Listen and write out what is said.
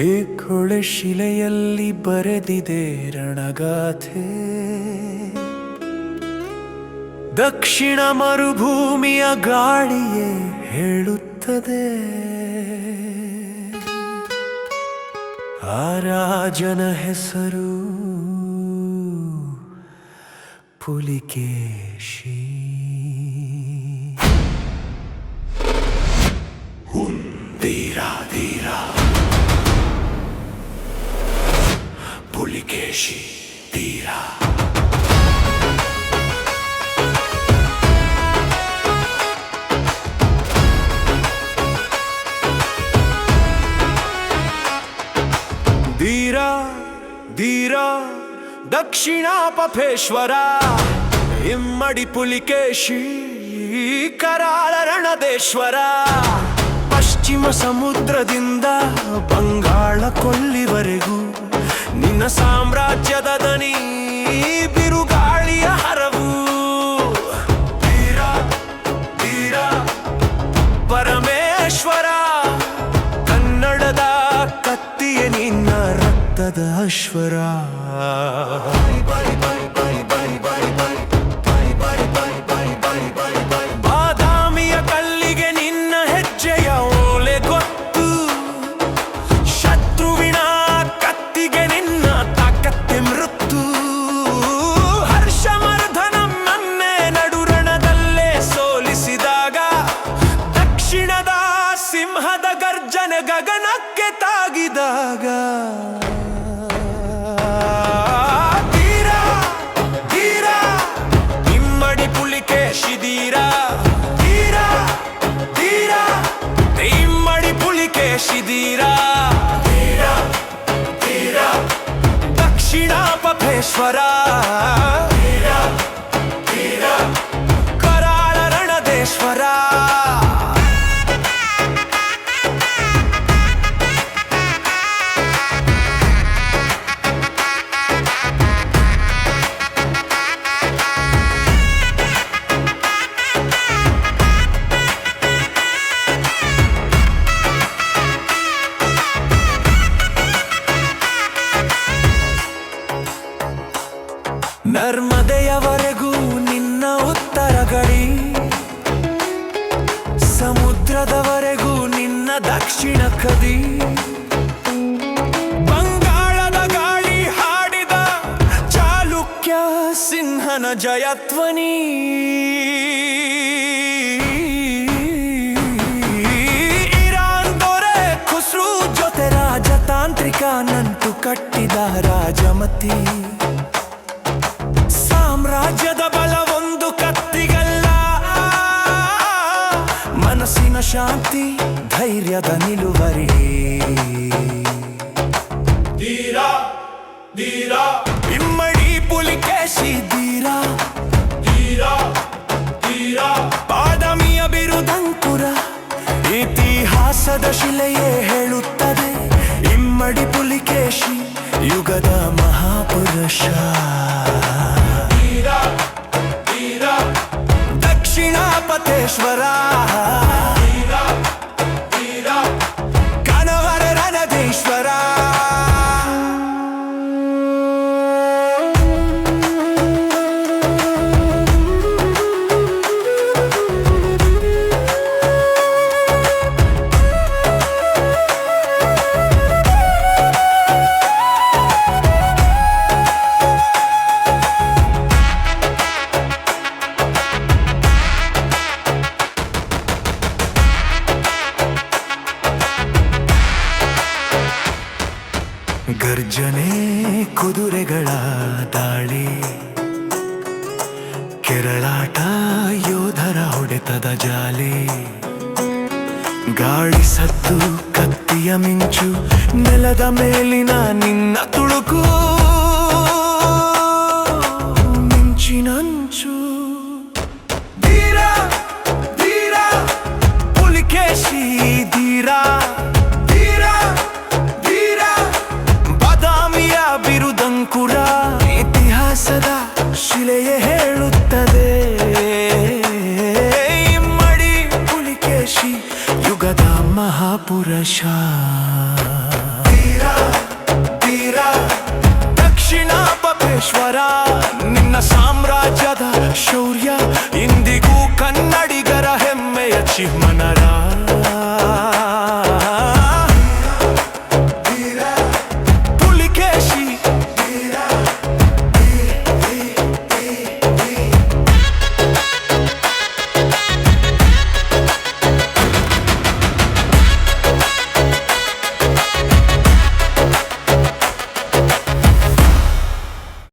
ಏಕೊಳೆ ಶಿಲೆಯಲ್ಲಿ ಬರೆದಿದೆ ರಣಗಾಥೆ. ದಕ್ಷಿಣ ಮರುಭೂಮಿಯ ಗಾಳಿಯೇ ಹೇಳುತ್ತದೆ, ಆ ರಾಜನ ಹೆಸರು ಪುಲಿಕೇಶಿ. ಧೀರ ಧೀರ ಪುಲಿಕೇಶಿ ಧೀರ. ಧೀರ ಧೀರ ದಕ್ಷಿಣ ಪಫೇಶ್ವರ, ಇಮ್ಮಡಿ ಪುಲಿಕೇಶಿ ಕರಾಳ ರಣದೇಶ್ವರ. ಪಶ್ಚಿಮ ಸಮುದ್ರದಿಂದ ಬಂಗಾಳ ಕೊಲ್ಲಿವರೆಗೂ ನಿನ್ನ ಸಾಮ್ರಾಜ್ಯದ ದನಿ ಬಿರುಗಾಳಿಯ ಹರವು. ಧೀರ ಧೀರ ಪರಮೇಶ್ವರ, ಕನ್ನಡದ ಕತ್ತಿಯ ನಿನ್ನ ರಕ್ತದ ಅಶ್ವರ. ಬಾದಾಮಿಯ ಕಲ್ಲಿಗೆ ನಿನ್ನ ಹೆಜ್ಜೆಯ ಓಲೆ ಗೊತ್ತು, ಶತ್ರುವಿನ ಕತ್ತಿಗೆ ನಿನ್ನ ತಾಕತ್ತೆ ಮೃತ್ತು. ಹರ್ಷವರ್ಧನನ್ನೇ ನಡುರಣದಲ್ಲೇ ಸೋಲಿಸಿದಾಗ ದಕ್ಷಿಣದ ಸಿಂಹದ ಗರ್ಜನೆ ಗಗನಕ್ಕೆ ತಾಗಿದಾಗ. ಧೀರ ಧೀರ ಇಮ್ಮಡಿ ಪುಲಿಕೇಶಿ ಧೀರ. ಧೀರ ಧೀರ ಇಮ್ಮಡಿ ಪುಲಿಕೇಶಿ ಧೀರ. ಧೀರ ಧೀರ ದಕ್ಷಿಣ ಪಫೇಶ್ವರ, ಧೀರ ಧೀರ ಕರಾಳ ರಣದೇಶ್ವರ. ನರ್ಮದೆಯವರೆಗೂ ನಿನ್ನ ಉತ್ತರ ಗಡಿ, ಸಮುದ್ರದವರೆಗೂ ನಿನ್ನ ದಕ್ಷಿಣ ಕದಿ. ಬಂಗಾಳದ ಗಾಳಿ ಹಾಡಿದ ಚಾಲುಕ್ಯ ಸಿಂಹನ ಜಯಧ್ವನಿ. ಇರಾನ್ ದೊರೆ ಖುಸ್ರು ಜೊತೆ ರಾಜತಾಂತ್ರಿಕ ನಂಟು ಕಟ್ಟಿದ ರಾಜಮತಿ. ಸಾಮ್ರಾಜ್ಯದ ಬಲ ಒಂದು ಕತ್ತಿಗಲ್ಲ, ಮನಸ್ಸಿನ ಶಾಂತಿ ಧೈರ್ಯದ ನಿಲುವರಿ. ಧೀರ ಧೀರ ಇಮ್ಮಡಿ ಪುಲಿಕೇಶಿ ಧೀರ. ಧೀರ ಧೀರ ಬಾದಾಮಿಯ ಬಿರುದಂಕುರ, ಇತಿಹಾಸದ ಶಿಲೆಯೇ ಹೇಳುತ್ತದೆ ಇಮ್ಮಡಿ ಪುಲಿಕೇಶಿ ಯುಗದ ಮಹಾಪುರುಷ. ದಕ್ಷಿಣ ಪಥೇಶ್ವರ, ಕನವರ ರಣದೇಶ್ವರ. ಗರ್ಜನೆ ಕುದುರೆಗಳ ದಾಳಿ, ಕೆರಳಾಟ ಯೋಧರ ಹೊಡೆತದ ಜಾಲಿ. ಗಾಳಿ ಸದ್ದು ಕತ್ತಿಯ ಮಿಂಚು, ನೆಲದ ಮೇಲಿನ ನಿನ್ನ ತುಳುಕು ಮಿಂಚಿನಂಚು. ಧೀರ ಧೀರ ಪುಲಿಕೇಶಿ ಧೀರ. ಧೀರ ಧೀರ ಬಾದಾಮಿಯ ಬಿರುದಂಕುರ, ಇತಿಹಾಸದ ಶಿಲೆಯೇ ಹೇಳುತ್ತದೆ ಇಮ್ಮಡಿ ಪುಲಿಕೇಶಿ ಯುಗದ ಮಹಾಪುರುಷ. ಚಾಮುಂಡೇಶ್ವರ ನಿನ್ನ ಸಾಮ್ರಾಜ್ಯದ ಶೌರ್ಯ ಇಂದಿಗೂ ಕನ್ನಡಿಗರ ಹೆಮ್ಮೆಯ ಚಿಹ್ನೆ.